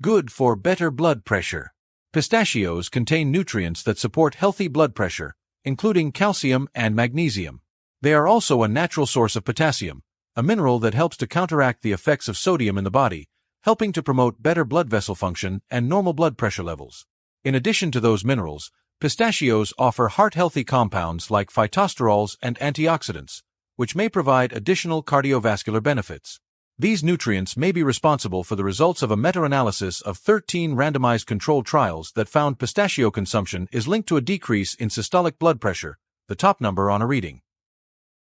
Good for better blood pressure. Pistachios contain nutrients that support healthy blood pressure, including calcium and magnesium. They are also a natural source of potassium, a mineral that helps to counteract the effects of sodium in the body, helping to promote better blood vessel function and normal blood pressure levels. In addition to those minerals, pistachios offer heart-healthy compounds like phytosterols and antioxidants, which may provide additional cardiovascular benefits. These nutrients may be responsible for the results of a meta-analysis of 13 randomized controlled trials that found pistachio consumption is linked to a decrease in systolic blood pressure, the top number on a reading.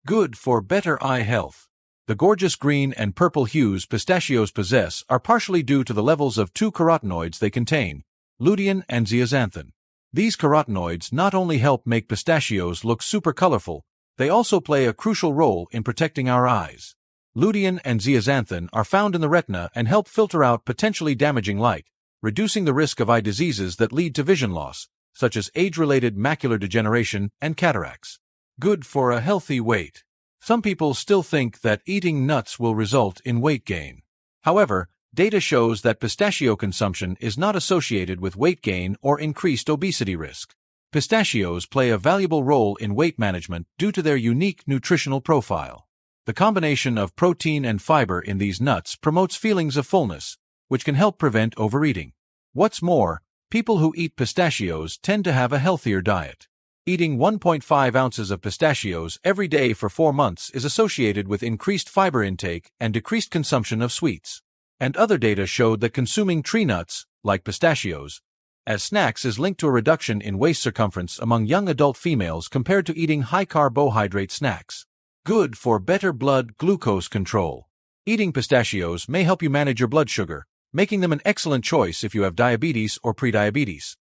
Good for better eye health. The gorgeous green and purple hues pistachios possess are partially due to the levels of two carotenoids they contain, lutein and zeaxanthin. These carotenoids not only help make pistachios look super colorful, they also play a crucial role in protecting our eyes. Lutein and zeaxanthin are found in the retina and help filter out potentially damaging light, reducing the risk of eye diseases that lead to vision loss, such as age-related macular degeneration and cataracts. Good for a healthy weight. Some people still think that eating nuts will result in weight gain. However, data shows that pistachio consumption is not associated with weight gain or increased obesity risk. Pistachios play a valuable role in weight management due to their unique nutritional profile. The combination of protein and fiber in these nuts promotes feelings of fullness, which can help prevent overeating. What's more, people who eat pistachios tend to have a healthier diet. Eating 1.5 ounces of pistachios every day for 4 months is associated with increased fiber intake and decreased consumption of sweets. And other data showed that consuming tree nuts, like pistachios, as snacks is linked to a reduction in waist circumference among young adult females compared to eating high-carbohydrate snacks. Good for better blood glucose control. Eating pistachios may help you manage your blood sugar, making them an excellent choice if you have diabetes or prediabetes.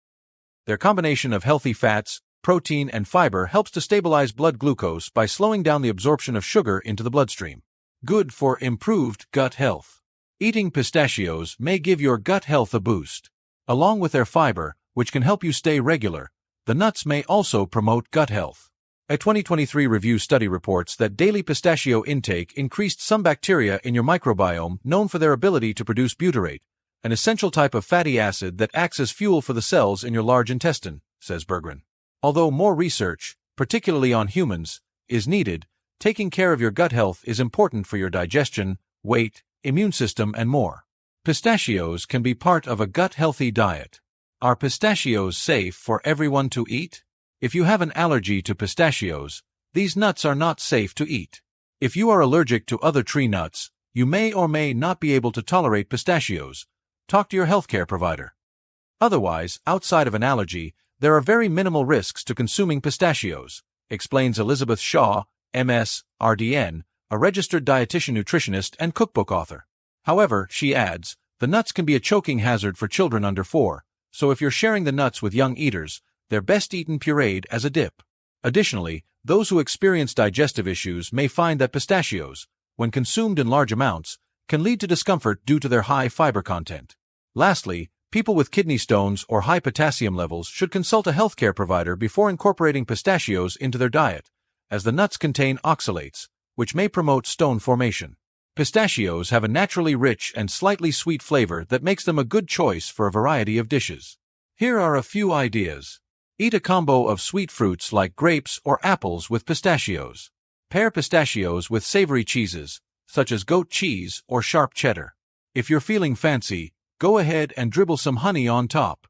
Their combination of healthy fats, protein, and fiber helps to stabilize blood glucose by slowing down the absorption of sugar into the bloodstream. Good for improved gut health. Eating pistachios may give your gut health a boost. Along with their fiber, which can help you stay regular, the nuts may also promote gut health. A 2023 review study reports that daily pistachio intake increased some bacteria in your microbiome known for their ability to produce butyrate, an essential type of fatty acid that acts as fuel for the cells in your large intestine, says Berggren. Although more research, particularly on humans, is needed, taking care of your gut health is important for your digestion, weight, immune system, and more. Pistachios can be part of a gut-healthy diet. Are pistachios safe for everyone to eat? If you have an allergy to pistachios, these nuts are not safe to eat. If you are allergic to other tree nuts, you may or may not be able to tolerate pistachios. Talk to your healthcare provider. Otherwise, outside of an allergy, there are very minimal risks to consuming pistachios, explains Elizabeth Shaw, MS, RDN, a registered dietitian nutritionist and cookbook author. However, she adds, the nuts can be a choking hazard for children under 4, so if you're sharing the nuts with young eaters, they're best eaten pureed as a dip. Additionally, those who experience digestive issues may find that pistachios, when consumed in large amounts, can lead to discomfort due to their high fiber content. Lastly, people with kidney stones or high potassium levels should consult a healthcare provider before incorporating pistachios into their diet, as the nuts contain oxalates, which may promote stone formation. Pistachios have a naturally rich and slightly sweet flavor that makes them a good choice for a variety of dishes. Here are a few ideas. Eat a combo of sweet fruits like grapes or apples with pistachios. Pair pistachios with savory cheeses, such as goat cheese or sharp cheddar. If you're feeling fancy, go ahead and dribble some honey on top.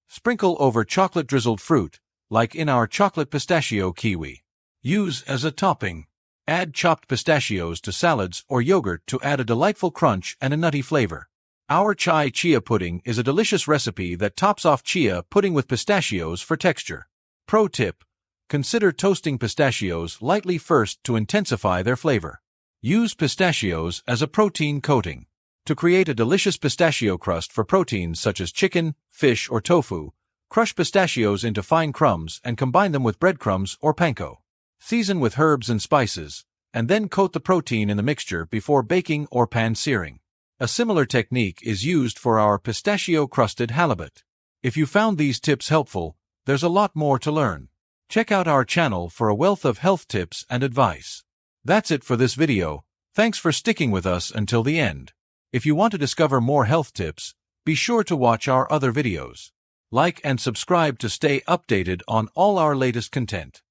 Sprinkle over chocolate-drizzled fruit, like in our chocolate pistachio kiwi. Use as a topping. Add chopped pistachios to salads or yogurt to add a delightful crunch and a nutty flavor. Our chai chia pudding is a delicious recipe that tops off chia pudding with pistachios for texture. Pro tip: consider toasting pistachios lightly first to intensify their flavor. Use pistachios as a protein coating. To create a delicious pistachio crust for proteins such as chicken, fish, or tofu, crush pistachios into fine crumbs and combine them with breadcrumbs or panko. Season with herbs and spices, and then coat the protein in the mixture before baking or pan-searing. A similar technique is used for our pistachio-crusted halibut. If you found these tips helpful, there's a lot more to learn. Check out our channel for a wealth of health tips and advice. That's it for this video. Thanks for sticking with us until the end. If you want to discover more health tips, Be sure to watch our other videos. Like and subscribe to stay updated on all our latest content.